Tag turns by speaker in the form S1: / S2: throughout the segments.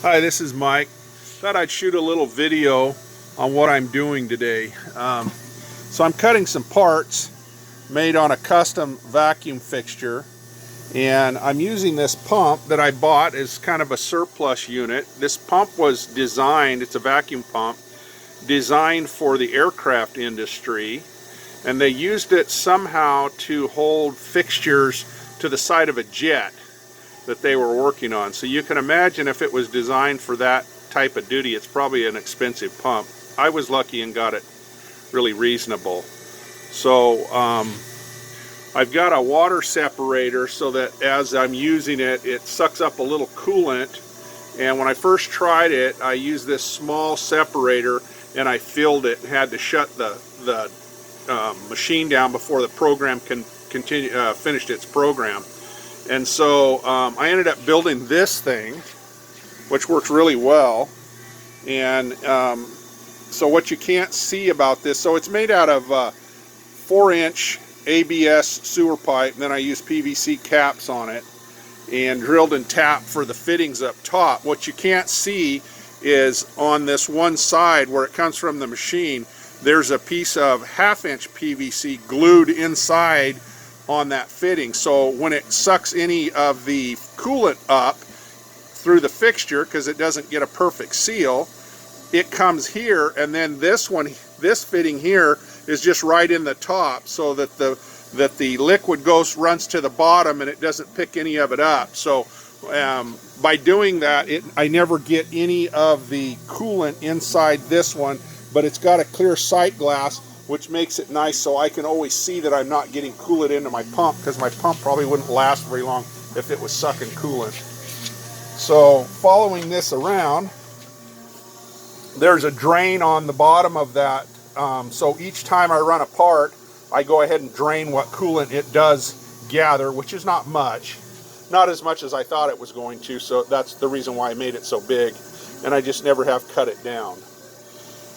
S1: Hi, this is Mike. Thought I'd shoot a little video on what I'm doing today. So I'm cutting some parts made on a custom vacuum fixture, and I'm using this pump that I bought as kind of a surplus unit. This pump was designed, it's a vacuum pump, designed for the aircraft industry, and they used it somehow to hold fixtures to the side of a jet that they were working on. So you can imagine if it was designed for that type of duty, it's probably an expensive pump. I was lucky and got it really reasonable. So I've got a water separator so that as I'm using it, it sucks up a little coolant. And when I first tried it, I used this small separator and I filled it and had to shut the machine down before the program finished its program. And so I ended up building this thing, which works really well. And so what you can't see about this, so it's made out of 4-inch ABS sewer pipe, and then I use PVC caps on it and drilled and tapped for the fittings up top. What you can't see is on this one side where it comes from the machine, there's a piece of 1/2-inch PVC glued inside on that fitting. So when it sucks any of the coolant up through the fixture, because it doesn't get a perfect seal, it comes here, and then this fitting here is just right in the top, so that the liquid runs to the bottom and it doesn't pick any of it up. So by doing that, I never get any of the coolant inside this one, but it's got a clear sight glass, which makes it nice so I can always see that I'm not getting coolant into my pump, because my pump probably wouldn't last very long if it was sucking coolant. So following this around, there's a drain on the bottom of that. So each time I run a part, I go ahead and drain what coolant it does gather, which is not much. Not as much as I thought it was going to, so that's the reason why I made it so big. And I just never have cut it down.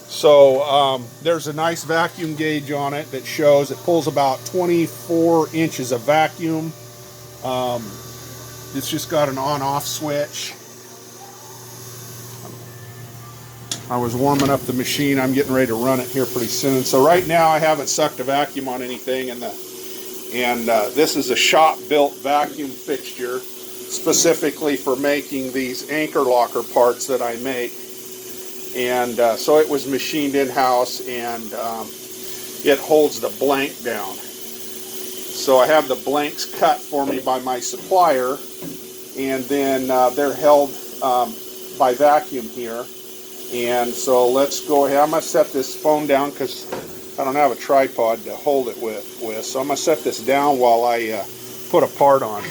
S1: So there's a nice vacuum gauge on it that shows it pulls about 24 inches of vacuum. It's just got an on-off switch. I was warming up the machine. I'm getting ready to run it here pretty soon. So right now I haven't sucked a vacuum on anything, and this is a shop-built vacuum fixture specifically for making these anchor locker parts that I make. And so it was machined in-house, and it holds the blank down. So I have the blanks cut for me by my supplier, and then they're held by vacuum here. And so let's go ahead. I'm going to set this phone down because I don't have a tripod to hold it with. So I'm going to set this down while I put a part on.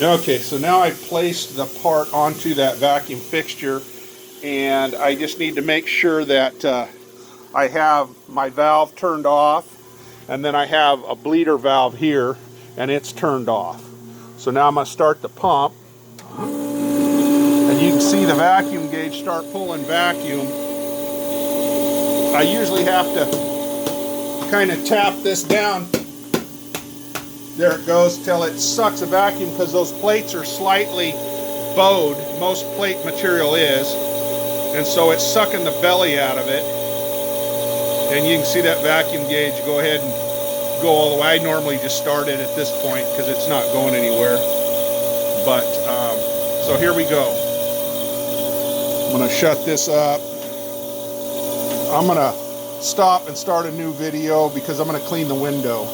S1: Okay, so now I've placed the part onto that vacuum fixture, and I just need to make sure that I have my valve turned off, and then I have a bleeder valve here, and it's turned off. So now I'm going to start the pump, and you can see the vacuum gauge start pulling vacuum. I usually have to kind of tap this down. There it goes till it sucks a vacuum, because those plates are slightly bowed. Most plate material is. And so it's sucking the belly out of it. And you can see that vacuum gauge go ahead and go all the way. I normally just start it at this point because it's not going anywhere. But, so here we go. I'm going to shut this up. I'm going to stop and start a new video because I'm going to clean the window.